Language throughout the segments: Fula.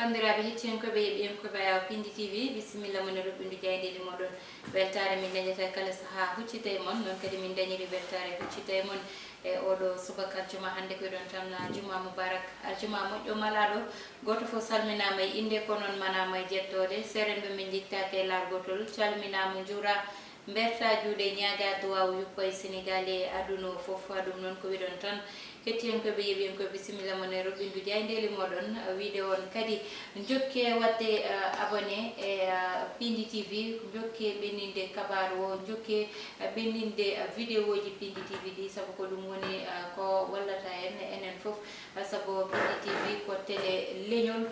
bandiraɓe hettiyankoɓe yeɓiyankoɓe ayaw Pindi TV bisimilla moon roɓɓindu jaydeli moɗon weltare min dañata kala saaha huccita e moon noon kadi min dañiri weltare huccita e moon e oɗo subaka aljuma hande koyɗon tan juma moubarak aljuma moƴƴo malaɗo goto fof salminama e inde ko noon manama e jettode serenɓe min jittake e largotol calminama juura berta juuɗe ñaga duwaw yuppo e sénégal e aduna o foof ɗum noon ko wiɗon tan hettiyankoɓe yeɓiyankoɓe bisimilla moon e roɓɓindu jaydeli moɗon wiide on kadi jokke wadde abonné e Pindi TV jokke ɓenninde kabaru o jokke ɓenninde vidéo ji Pindi TV ɗi saabu ko ɗum woni ko wallata en enen foof saabu Pindi TV ko télé leñol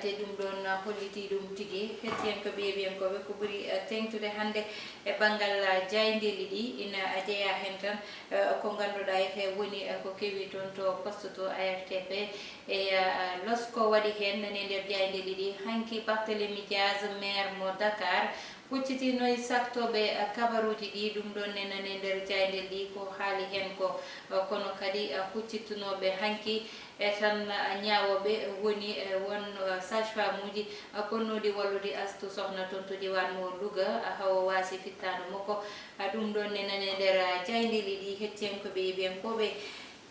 te ɗum ɗon holliti ɗum tigui hettiyankoɓe yeɓiyankoɓe ko ɓuuri tengtude hande e banggal jaydeli ɗi ina jeeya hen tan ko ganduɗa he woni ko kewi toon to poste to ARTP e losko waɗi hen nane nder jaydeli ɗi hanki Barthélémy Dias maire mo Dakar huccitino e saktoɓe kabaruji ɗi ɗum ɗon ne nane nder jaydel ɗi ko haali hen ko kono kadi huccittunoɓe hanki e tan ñawoɓe woni won sage-femme uji ponnoɗi wallude Astou Sokhna toon to diwan mo Louga hawa wasi fittano makko ɗum ɗon ne nane nder jaydeli ɗi hettiyankoɓe yeɓiyankoɓe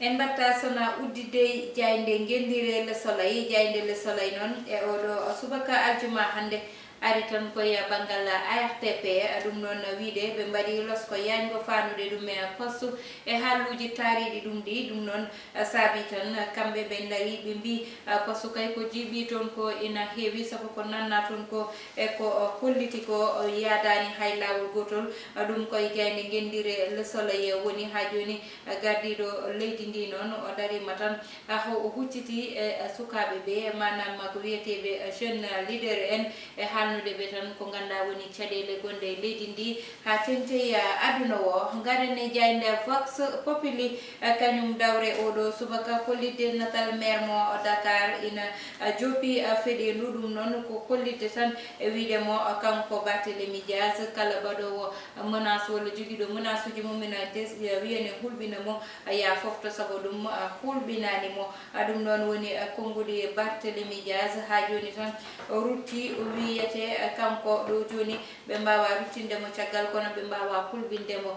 en batta sona uddide jayde gendire Le Soleil jayde Le Soleil noon e oɗo subaka aljuma hande ari tan koye banggal ARTP ɗum noon wiide ɓe mbaɗi losko yañgo fanude ɗum e poste e haalluji taariɗi ɗum ɗi ɗum noon saabi tan kamɓe ɓe dari ɓe mbi poste kay ko jiiɓi toon ko ina heewi saabu ko nanna toon ko e ko holliti ko yaadani hay lawol gotol ɗum koye jayde gendire Le Soleil woni ha joni gardiɗo leydi ndi noon o darima tan o hucciti e sukaɓe ɓe manam ko wiyeteɓe jeune leader en e halnude ɓe tan ko ganduɗa woni caɗele gonɗe e leydi ndi ha tengti aduna o garane jayde Vox Populi kañum dawre oɗo subaka hollidde natal maire mo Dakar ina joppi feɗendu ɗum noon ko hollidde tan e wiidemo kanko Barthélémy Dias kala baɗowo menace walla joguiɗo menace uji mumina wiyane hulɓinamo ya fofto saabu ɗum hulɓinanimo ɗum noon woni konnguli Barthélémy Dias ha joni tan rutti wiyete kanko ɗo joni ɓe mbawa ruttindemo caggal kono ɓe mbawa hulɓindemo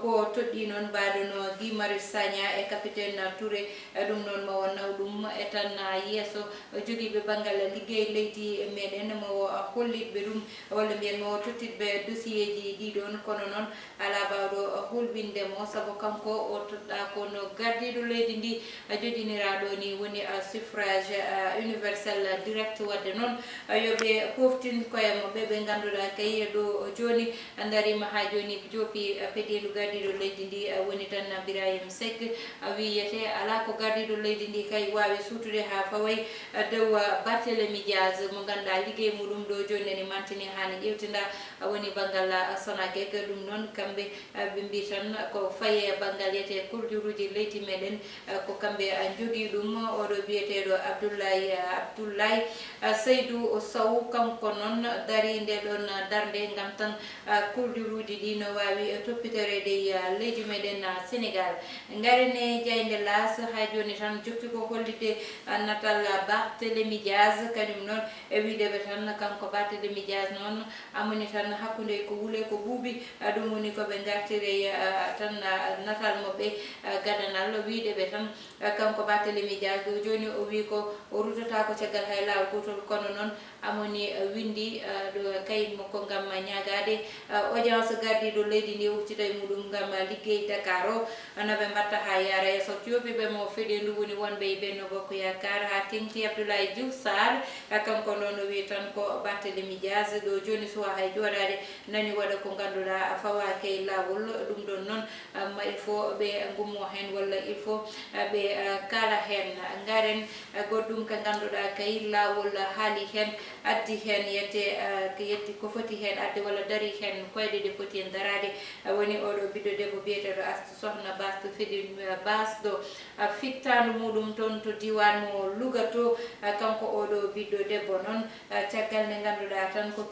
ko toɗɗi noon mbaɗono Guy Marius Sagna e capitaine Touré ɗum noon mo naw ɗum e tan yeeso joguiɓe banggal liggey leydi meɗen mo hollitɓe ɗum walla mbiyen mo tottitɓe dossier ji ɗiɗon kono noon ala bawɗo hulɓindemo saabu kanko o toɗɗa kono gardiɗo leydi ndi jojiniraɗo ni woni suffrage universel direct wadde noon yoɓe poftin koyemo ɓe ganduɗa kay ɗo joni darima ha joni joppi peɗelu gardiɗo leydi ndi woni tan Birahim Seck wiyete ala ko gardiɗo leydi ndi kay wawi sutude ha faway dow Barthélémy Dias mo ganduɗa liggey muɗum ɗo joni ene mantini hani ƴewtinda woni banggal Sonaged ɗum noon kamɓe ɓe mbi tan ko faye banggal yete kurjuruji leydi meɗen ko kamɓe jogui ɗum oɗo biyeteɗo Abdoulaye Seydou Sow kanko noon dari nde ɗon darde gam tan kurjuruji ɗi no wawi toppiterede leydi meɗen Sénégal garene jayde las ha joni tan jokki ko hollide natal Barthélémy Dias kañum noon e wideɓe tan kanko Barthélémy Dias noon amoni tan hakkude ko wuule ko ɓuuɓi ɗum woni koɓe gartire tan natal moɓɓe gadanal wideɓe tan kanko Barthélémy Dias ɗo joni o wi ko o rutata ko caggal hay lawol gotol kono noon amoni windi ɗo kayit makko gam ñagade audience gardiɗo leydi ndi huccita e muɗum gam liggey Dakar o noɓe mbatta ha yaara yesso joɓiɓe mo feɗendu woni wonɓe e Benno Bokk Yakar ha tengti Abdoulaye Diouf Sarr kanko noon o wi tan ko Barthélémy Dias ɗo joni suwa hay joɗade nani waɗa ko ganduɗa fawake e lawol ɗum ɗon noon il faut ɓe gummo hen walla il faut ɓe kala hen garen goɗɗum ko ganduɗa kay lawol haali hen addi hen yete ko yetti ko foti hen adde walla dari hen koyde de foti en darade woni oɗo ɓiɗɗo debbo biyeteɗo Astou Sokhna Bass to Fedi Bass ɗo fittandu muɗum toon to diwan mo Louga to kanko oɗo ɓiɗɗo debbo noon caggal nde ganduɗa tan ko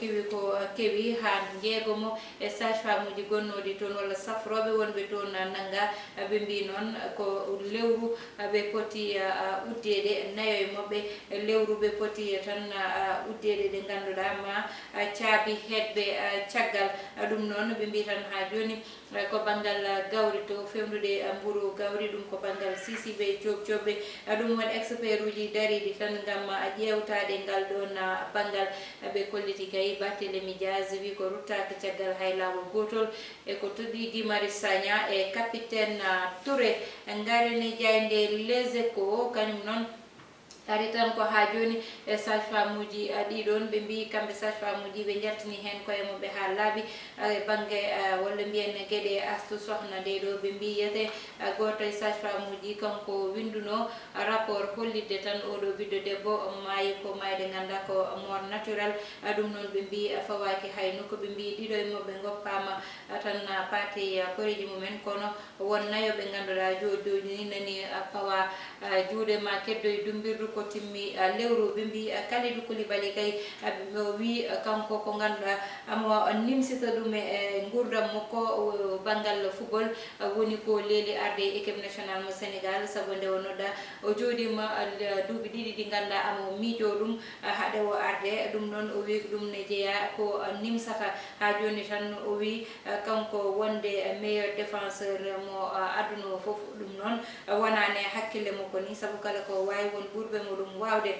kewi ha jeegomo e sage femme uji gonnoɗi toon walla safroɓe wonɓe toon nanga ɓe mbi noon ko lewru ɓe poti uddede nayo e mabɓe lewru ɓe poti tan uddede ɗe ganduɗa ma caabi hedɓe caggal ɗum noon ɓe mbi tan ha joni ko banggal gawri to fewnude mburu gawri ɗum ko banggal sisiɓe jobjoɓe ɗum woni expert uji dariɗi tan gam ƴewtade ngal ɗon banggal ɓe kolliti kay Barthélémy Dias wi ko ruttaka caggal hay lawol gotol e ko toɗɗi Guy Marius Sagna e capitaine Touré garene jayde Les Échos kañum noon ari tan ko ha joni e sage femme uji ɗiɗon ɓe mbi kamɓe sage femme uji ɓe jaltini hen koye mabɓe ha laaɓi banggue walla mbiyen gueɗe Astou Sokhna nde ɗo ɓe mbi yete goto e sage femme uji kanko winduno rapport hollidde tan oɗo ɓiɗɗo debbo maayi ko mayde ganda ko mort naturel ɗum noon ɓe mbi fawaki hay nokku ɓe mbi ɗiɗo e mabɓe goppama tan paate koreji mumen kono won nayoɓe ganduɗa joni nani pawa juuɗe ma keddoye dumbirdu ko timmi lewru ɓe mbi Kalidou Koulibaly kay o wi kanko ko ganduɗa amo nimsita ɗum e gurdam makko banggal football woni ko leeli arde équipe nationale mo Sénégal saabu nde o nodda o joɗima duuɓi ɗiɗi ɗi ganda amo miijo ɗum haade o arde ɗum noon o wi ɗum ne jeeya ko nimsata ha joni tan o wi kanko wonde meilleur défenseur mo aduna o foof ɗum noon wonane hakkille makko ni saabu kala ko wawi won ɓurɓe mo ɗum wawde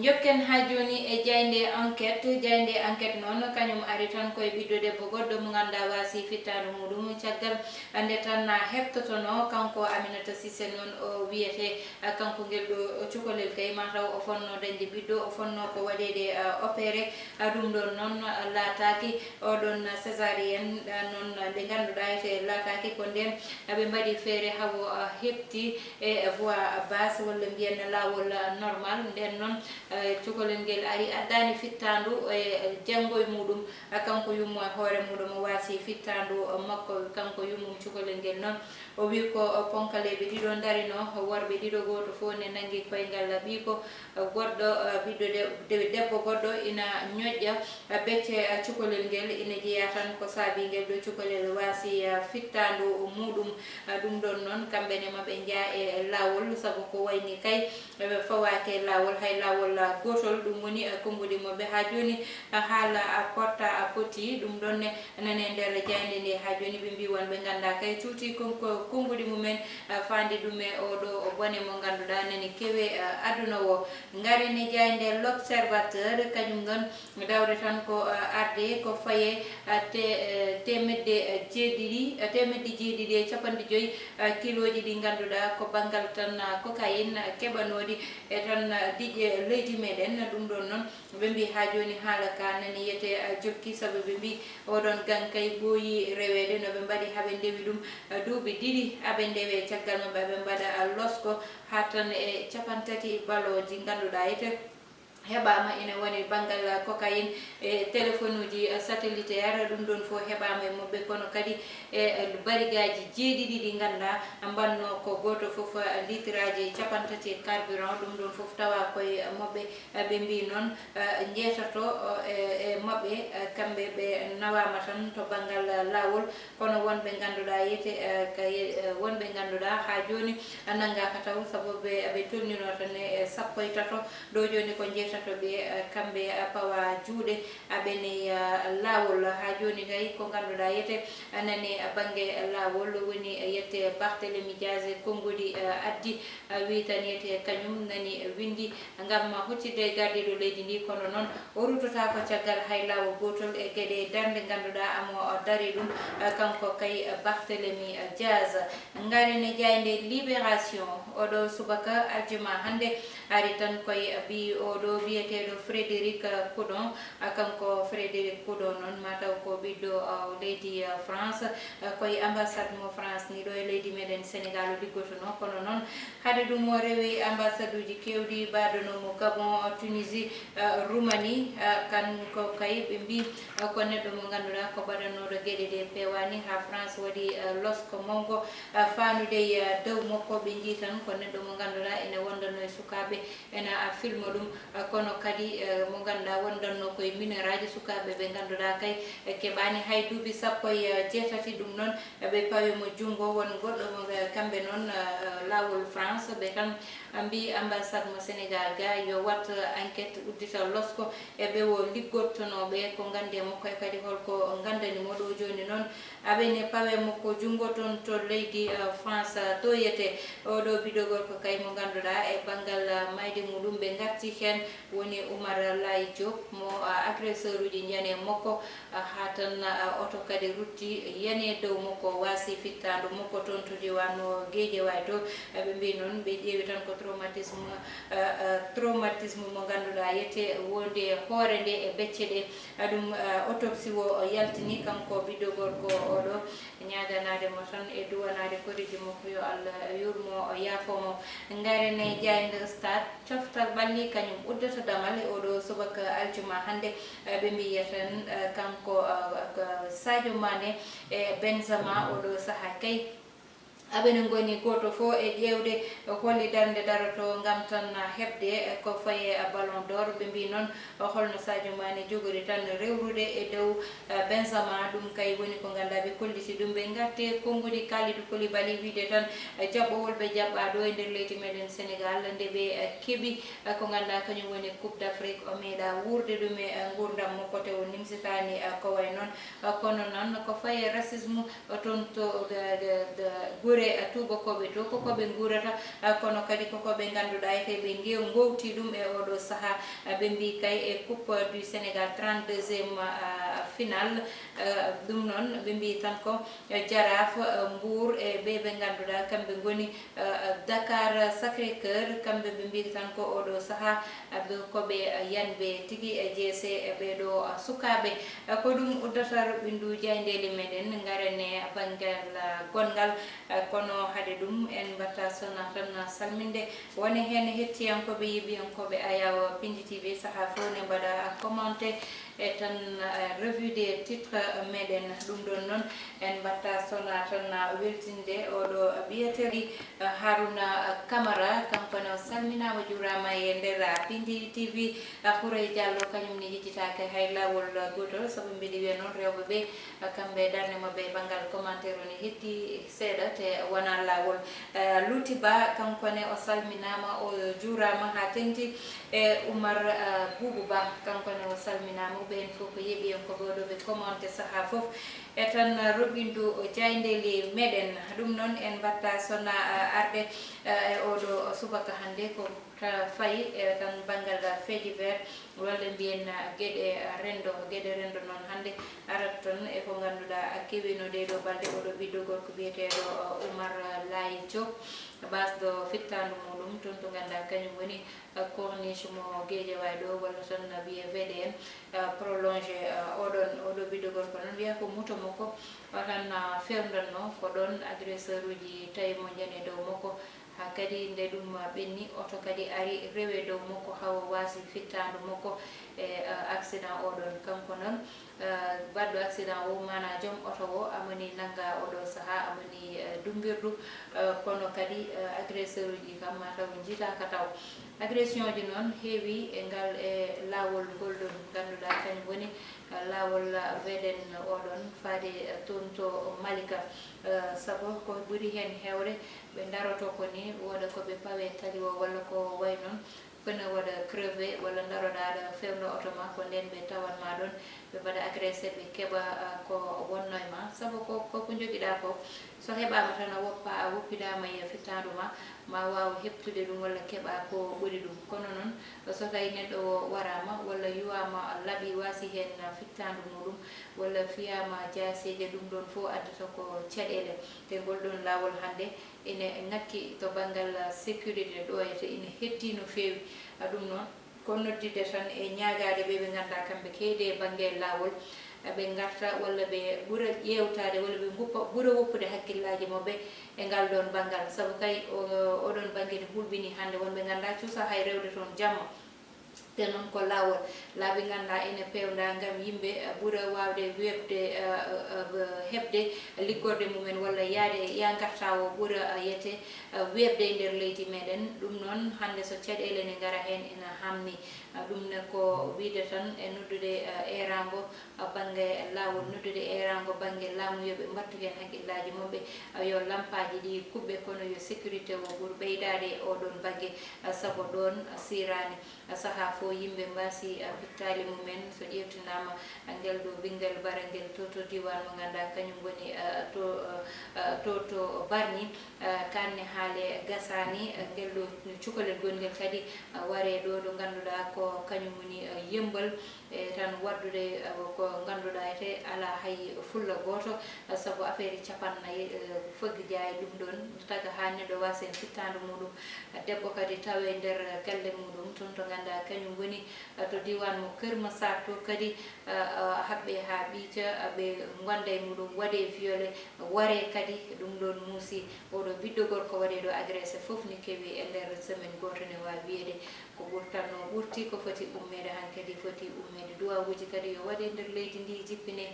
jokken ha joni e jayde enquête noon kañum ari tan koye ɓiɗɗo debbo goɗɗo mo ganda wasi fittanu muɗum caggal nde tan heptotono kanko Aminata Cissé noon o wiyete kanko guel ɗo cukalel kay mataw o fonno dañde ɓiɗɗo o fonno ko waɗede opéré ɗum ɗon noon laataki oɗon césarienne noon ɓe ganduɗa ete laataki ko nden ɓe mbaɗi feere hawo hepti e voix basse walla mbiyen lawol normal nden noon cukalel ngel ari addani fittandu e janggo e muɗum kanko yummo e hoore muɗum o wasi fittandu makko kanko yummum cukalel ngel noon o wi ko ponkaleɓe ɗiɗo darino worɓe ɗiɗo goto fof ne nangui koyngal ɓiiko goɗɗo ɓiɗɗo debbo goɗɗo ina ñoƴƴa becce cukalel ngel ina jeeya tan ko saabi ngel ɗo cukalel wasi fittandu muɗum ɗum ɗon noon kamɓene maɓe jaa e lawol saabu ko wayni kay ɓe fawake lawol hay lawol gotol ɗum woni konngudi mabɓe ha joni haala porta a poti ɗum ɗon nane nder jayde nde ha joni ɓe mbi wonɓe ganda kay cuuti konngudi mumen fandi ɗum e oɗo bone mo ganduɗa nani kewe aduna o garene jayde L'Observateur kañum ɗon dawde tan ko arde ko faye temedde jeeɗiɗi e capanɗe joyyi kiloji ɗi ganduɗa ko banggal tan cocaïne keɓanoɗi e tan diƴƴe leydi meɗen ɗum ɗon noon ɓe mbi ha joni haala ka nani yete jokki saabu ɓe mbi oɗon gan kay ɓooyi rewede no ɓe mbaɗi haɓe ndewi ɗum duuɓi ɗiɗi aɓe ndewe caggal mabɓe aɓe mbaɗa losko ha tan e capantati baloji ganduɗa yete heɓama ina woni banggal cocaïne e téléphone uji satellitaire ɗum ɗon fof heɓama e mabɓe kono kadi e barigaji jeeɗiɗi ɗi ganda mbanno ko goto foof litraji capantati carburant ɗum ɗon foof tawa koye mabɓe ɓe mbi noon jeetato e mabɓe kamɓe ɓe nawama tan to banggal lawol kono wonɓe ganduɗa yete wonɓe ganduɗa ha joni nanggaka taw saabu ɓe tolnino tan e sappo e tato ɗo joni ko jeetato ɓe kamɓe pawa juuɗe aɓene lawol ha joni kay ko ganduɗa yete nani banggue lawol woni yette Barthélémy Dias konngudi addi wi tan yete kañum nani windi gam hoccide gardiɗo leydi ndi kono noon o rutota ko caggal hay lawol gotol e gueɗe darde ganduɗa amo dari ɗum kanko kay Barthélémy Dias garene jayde Libération oɗo subaka aljuma hande ari tan koye bi oɗo wiyeteɗo Frédéric Coudon kanko Frédéric Coudon noon mataw ko ɓiɗɗo leydi France koye ambassade mo France ni ɗo e leydi meɗen Sénégal o liggotono kono noon haade ɗum o rewi ambassade uji kewɗi baɗonomo Gabon Tunisie Roumanie kanko kay ɓe mbi ko neɗɗo mo ganduɗa ko baɗannoɗo gueɗe ɗe pewani ha France waɗi losko mawgo fanude dow makko ɓe jii tan ko neɗɗo mo ganduɗa ene wondanno e sukaɓe ena filma ɗum kono kadi mo ganduɗa wondanno koye mineraji sukaɓe ɓe ganduɗa kay keɓani hay duuɓi sappo e jeetati ɗum noon ɓe pawimo junggo won goɗɗo kamɓe noon lawol France ɓe tan mbi ambassade mo Sénégal ga yo wat enquête uddita losko e ɓe o liggottonoɓe ko gandi e makko e kadi holko gandanimo ɗo joni noon aɓene pawe makko junggo toon to leydi France to yete oɗo ɓiɗɗo gorko kay mo ganduɗa e banggal mayde muɗum ɓe garti hen woni Oumar Laye Diop mo agresseur uji jani e makko ha tan auto kadi rutti yani dow makko wasi fittadu makko toon to diwano Guédiawaye to ɓe mbi noon ɓe ƴeewi tan ko traumatisme mo ganduɗa yette wonde hoore nde e becce ɗe ɗum autopsie o yaltini kanko ɓiɗɗo gorko oɗo ñaganade mo tan e duwanade koriji makko yo Allah yurmo yaafomo garene Diaynde Stade coftal ɓalli kañum uddata damal e oɗo subaka aljuma hande ɓe mbiya tan kanko Sadio Mané e Benzema oɗo saaha kay aɓene goni goto fo e ƴewde holli darde daroto gam tan hebde ko faye ballon d'or ɓe mbi noon holno Sadio Mané jogori tan rewrude e dow Benzema ɗum kay woni ko ganduɗa ɓe kolliti ɗum ɓe garte konngudi Kalidou Koulibaly wiide tan jaɓɓowol ɓe jaɓɓa ɗo e nder leydi meɗen Sénégal nde ɓe keeɓi ko ganduɗa kañum woni Coupe d'Afrique o meeɗa wurde ɗum e gurdam makko te o nimsitani ko way noon kono noon ko faye racisme toon to tubakoɓe to koko ɓe gurata kono kadi koko ɓe ganduɗa ete ɓe gowti ɗum e oɗo saaha ɓe mbi kay e coupe du Sénégal 32e final ɗum noon ɓe mbi tan ko Jaraaf Mbour e ɓe ganduɗa kamɓe goni Dakar Sacré-Cœur kamɓe ɓe mbi tan ko oɗo saaha koɓe yanɓe tigui e jeese ɓeɗo sukaɓe ko ɗum uddata roɓindu jayndeli meɗen garane banggal gongal kono haade ɗum en mbatta sona tan salminde woni hen hettiyankoɓe yiɓiyankoɓe Ayaw Pindi TV saaha fo ne mbaɗa commenté e tan revue des titres meɗen ɗum ɗon noon en mbatta sona tan weltinde oɗo ɓiyeteɗi Harouna Camara kankone o salminama jurama e nder Pindi TV Houreye Diallo kañumne jejjitake hay lawol gotol saabu mbiɗi wiya noon rewɓeɓe kamɓe darde mabɓe banggal commentaire one hetti seeɗa te wona lawol Louty Ba kankone o salminama o jurama ha tengti e Oumar Boubou Ba kankone o salminama ɓen fof ko yeeɓi en ko ɓeɗo ɓe commenté saaha foof e tan roɓindu jayndeli meɗen ɗum noon en mbatta sona arde e oɗo subaka hande ko fayi e tan banggal fait divers walla mbiyen gueɗe rendo noon hande arat tan e ko ganduɗa kewino ɗe ɗo balɗe oɗo ɓiɗɗo gorko biyeteɗo Oumar Laye Diop basɗo fittandu muɗum toon to ganduɗa kañum woni corniche mo Guédiawaye ɗo walla tan wiye VDN prolongé oɗo ɓiɗɗo gorko noon wiya ko moto makko tan fewdanno ko ɗon agresseur uji tawi mo jani dow makko ha kadi nde ɗum ɓenni oto kadi ari rewe dow makko hawo wasi fittandu makko e accident oɗon kanko noon baɗɗo accident o mana joom oto o amani nagga oɗo saaha amani dumbirdu kono kadi agresseur uji kam mataw jitaka taw agression ji noon heewi e ngal e lawol ngolɗon ganduɗa kañum woni lawol VDN oɗon faade toon to Malika saabu ko ɓuuri hen hewde ɓe daroto ko ni woda koɓe pawe tali o walla ko way noon kono waɗa crevé walla daroɗa aɗa fewno auto ma ko nden ɓe tawanma ɗon ɓe mbaɗa agressé ɓe keeɓa ko wonno e ma saabu ko joguiɗa ko so heɓama tan a woppa a woppidama e fittandu ma waw heptude ɗum walla keeɓa ko ɓuuri ɗum kono noon so tawi neɗɗo o warama walla yuwama laaɓi wasi hen fittandu muɗum walla fiyama jaseje ɗum ɗon fo addata ko caɗele te ngol ɗon lawol hande ene ngakki to banggal sécurité ɗo ete ina hetti no fewi ɗum noon ko noddide tan e ñaagaade ɓe ɓe ngannduɗaa kamɓe keedi e baŋnge laawol ɓe ngarta walla ɓe ɓura ƴeewtaade walla ɓe ɓura woppude hakkillaaji maɓɓe e ngal ɗon banngal sabu kay oɗon baŋnge ne hulɓini hannde wonɓe ngannduɗaa cusa hay rewde toon jamma te noon ko laawol laabi ngannduɗaa ene peewda ngam yimɓe ɓura waawde weɓde heɓde liggorde mumen walla yaade ya ngarta o ɓura yete weɓde e ndeer leydi meɗen ɗum noon hannde so caɗeele ne ngara heen ina hamni ɗum ne ko wiide tan e noddude erango baŋnge laawol noddude erango baŋnge laamu yo ɓe mbattu heen haqqillaaji maɓɓe yo lampaaji ɗi kuɓɓe kono yo sécurité o ɓuri ɓeydaade oɗon baŋnge sabu ɗon sirani sahaa fof yimɓe mbasi pittali mumen so ƴewtinama ngel ɗo ɓinguel bara ngel to diwan mo ganduɗa kañum woni to Bargny kanne haale gasani ngel ɗo cukalel gonngel kadi ware ɗo ɗo ganduɗa ko kañum woni yembal e tan waddude ko ganduɗa ete ala hay fulla goto sabu affaire capannayyi foggi jaay ɗum ɗon taga ha neɗɗo wasa en fittande muɗum debbo kadi tawe nder galle muɗum toon to ganduɗa kañum woni to diwan mo Keur Massar to kadi haɓɓe ha ɓiica ɓe gonda e muɗum waɗe violé ware kadi ɗum ɗon muusi oɗo ɓiɗɗo gorko waɗe ɗo agressé foof ni keewi e nder semaine goto ne wawi wiyede ko ɓurtanno ɓurti ko foti ummede han kadi foti ummede duwawuji kadi yo waɗe nder leydi ndi jippine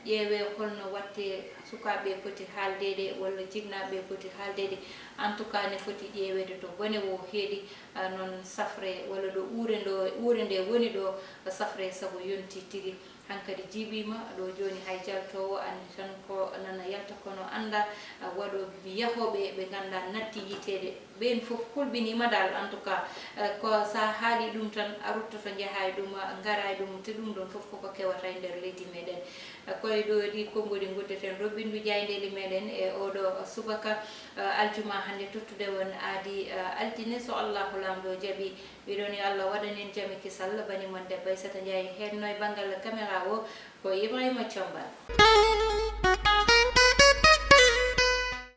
ƴeewe holno watte sukaɓe poti haaldede walla jinnaɓe poti haaldede en tout cas ne foti ƴeewede to bone wo heeɗi noon safre walla ɗo uure nde woni ɗo safre sabu yonti tigi hankadi jiiɓima ɗo joni hay jaltowo andi tan ko nana yalta kono anda waɗo yahoɓe ɓe ganda natti yitede ɓen foof hulɓinima dal en tout cas ko sa haali ɗum tan a ruttoto jahay ɗum garay ɗum te ɗum ɗon foof koko kewata e nder leydi meɗen koye ɗo ɗi konngodi guddeten robbindu jaydeli meɗen e oɗo subaka aljuma hande tottude won aadi altine so allahu lamɗo jaaɓi ɓiɗon yo allah waɗanen jami kisal bani mon debbo Aissata Ndiaye henno e banggal caméra o ko Ibrahima Thiombal.